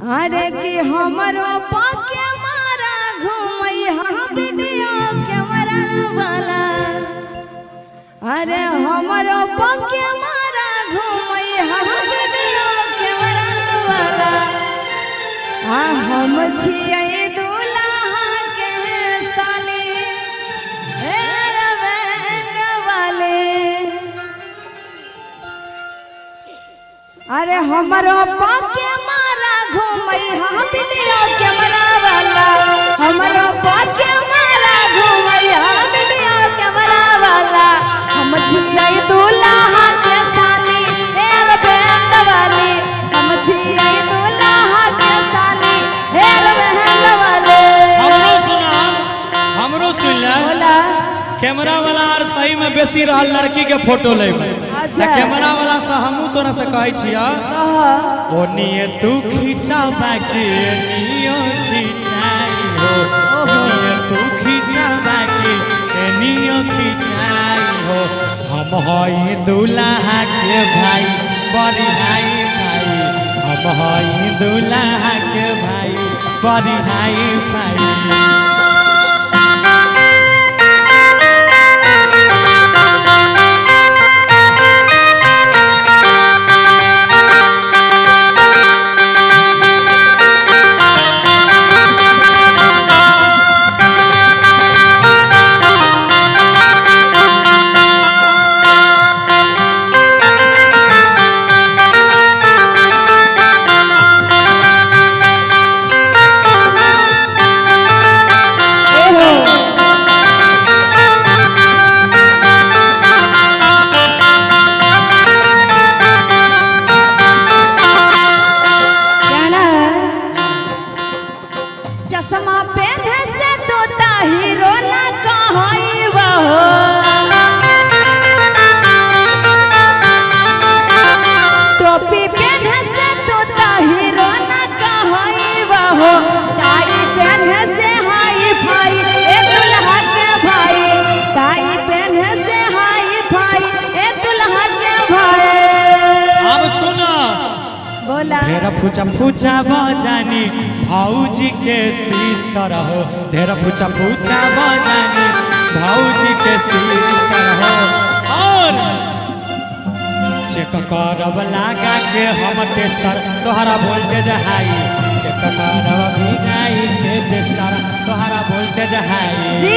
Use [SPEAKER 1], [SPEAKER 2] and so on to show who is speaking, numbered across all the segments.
[SPEAKER 1] अरे कि हमरो पाके मारा घूमई हाँ वीडियो कैमरा वाला। अरे हमरो पाके मारा घूमई हाँ वीडियो कैमरा वाला। हम छियै दूल्हा के साली रवैन वाले। अरे हमरो पाके मारा घूमई हाँ वीडियो कैमरा वाला। हमरो पाके मारा घूमई हाँ वीडियो कैमरा वाला। हम छियै दूल्हा के साली रवैन वाली। हम छियै दूल्हा के साली रवैन वाले।
[SPEAKER 2] हमरो सुन ले कैमरा वाला और सही में बेसी रहल लड़की के फोटो ले। अच्छा कैमरा वाला से हमू तोरा से कहै छिया ओनिए तू खींचा बाकी नियो खींचाई हो। ओनिए तू खींचा बाकी नियो खींचाई हो। हम हई दूल्हा के भाई बड़ी हाई भाई। हम हई दूल्हा के भाई बड़ी हाई भाई।
[SPEAKER 1] चश्मा पहने से तोता हीरो ना कहई हो। टोपी पहने से तोता हीरो ना कहई हो। टाई पहने से हाई फाई ए दुल्हा के भाई। टाई पहने से हाई फाई ए दुल्हा के भाई।
[SPEAKER 2] अब सुना
[SPEAKER 1] बोला
[SPEAKER 2] ढेर फूचा फूचा बजानी भाऊजी के सिस्टर हो। ढेर फूचा फूचा बजानी भाऊजी के सिस्टर हो। और चेक करब लगा के हम टेस्टर तोहरा वोल्टेज हाई। चेक करब भिगाई के टेस्टर तोहरा वोल्टेज हाई।
[SPEAKER 1] जी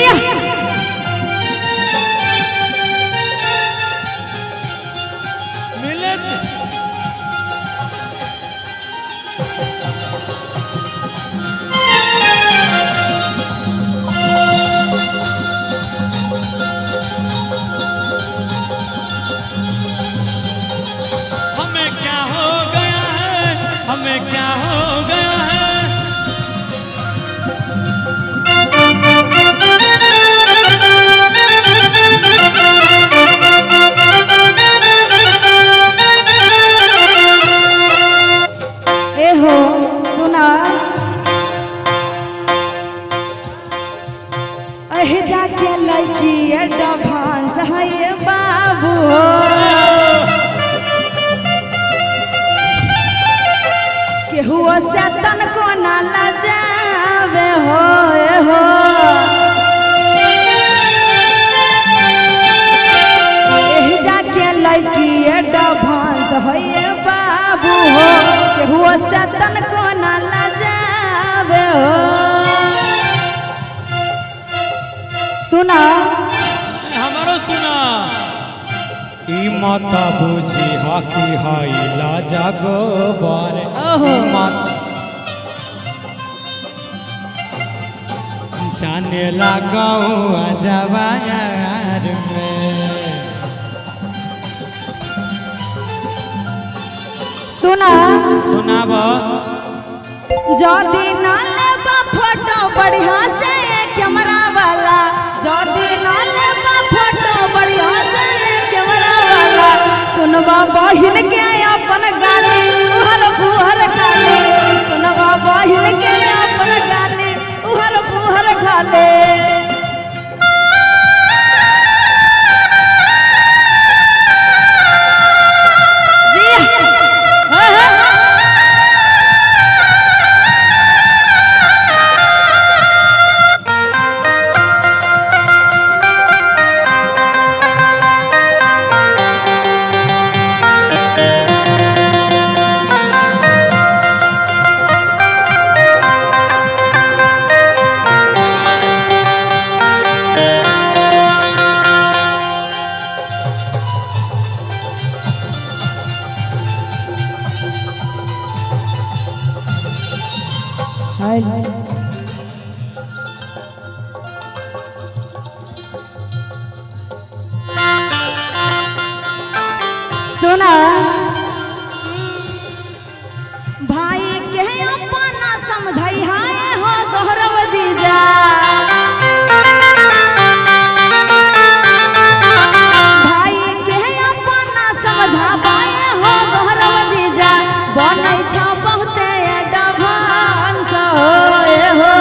[SPEAKER 2] मिलत हमें क्या हो गया है। हमें क्या हो गया है।
[SPEAKER 1] ए हो सुना अह जाके लड़की एडवांस है बाबू। केहू से तनको ना लजावे हो। एह जाके लड़की एडवांस है बाबू हो। केहू से तनको ना लजावे हो। सुना
[SPEAKER 2] हमारो सुना ई मत बुझी हकी हई लाजा गोबर। मत जाने लगाऊ जवायार में।
[SPEAKER 1] सुना
[SPEAKER 2] सुनाब
[SPEAKER 1] जदी ना लेबा फोटो बढ़िया से कैमरा वाला। जदी ना लेबा फोटो बढ़िया से कैमरा वाला। सुनबा बहिन के अपन गाली उहर फुहर खाले। सुनबा बहिन के अपन गाली उहर फुहर खाले। जी सुना भाई के अपना समझाई हाय हो गौरव जीजा भाई के अपना समझा पाए हो गौरव जीजा बनै छ बहुते एडवांस होए हो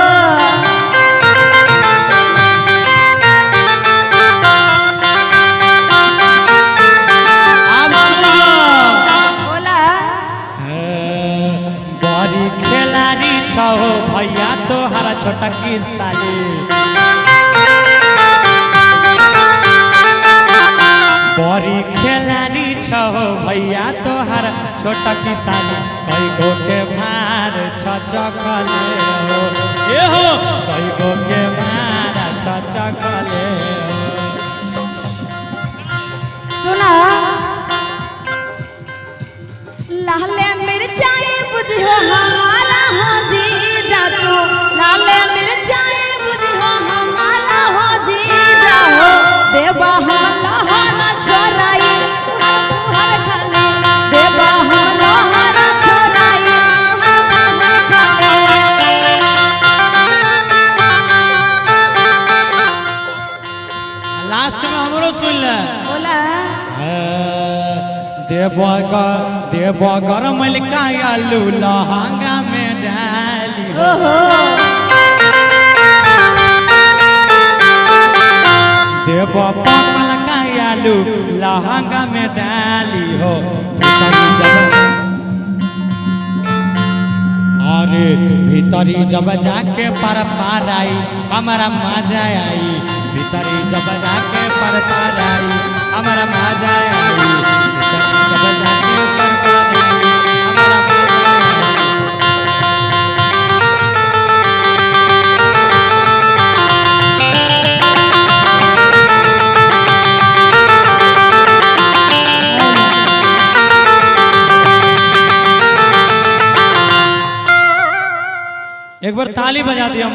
[SPEAKER 2] भैया तो हरा छोटा की साली बड़ी खिलाड़ी छो भैया तो हरा छोटा की साली कई गो के भार छचकले हो ए हो कई गो के भार छचकले
[SPEAKER 1] सुना लाले मिर्चाई बुझो हमारा हो जी जातो लाले मिर्चाई बुझो हमारा हो जी जाओ देवा हम लहरा छोराई हर खाले देवा हम लहरा छोराई हर खाले
[SPEAKER 2] लास्ट में हमरो सुन ले
[SPEAKER 1] बोला
[SPEAKER 2] देव गरम आलू लहंगा में डाली देव पकल आलू लहंगा में डाली हो अरे भीतरी जब जाके पर पार आई हमारा मजा आई भीतरी जब जाके पर पार आई हमारा मजा आई एक बार ताली बजा दिया।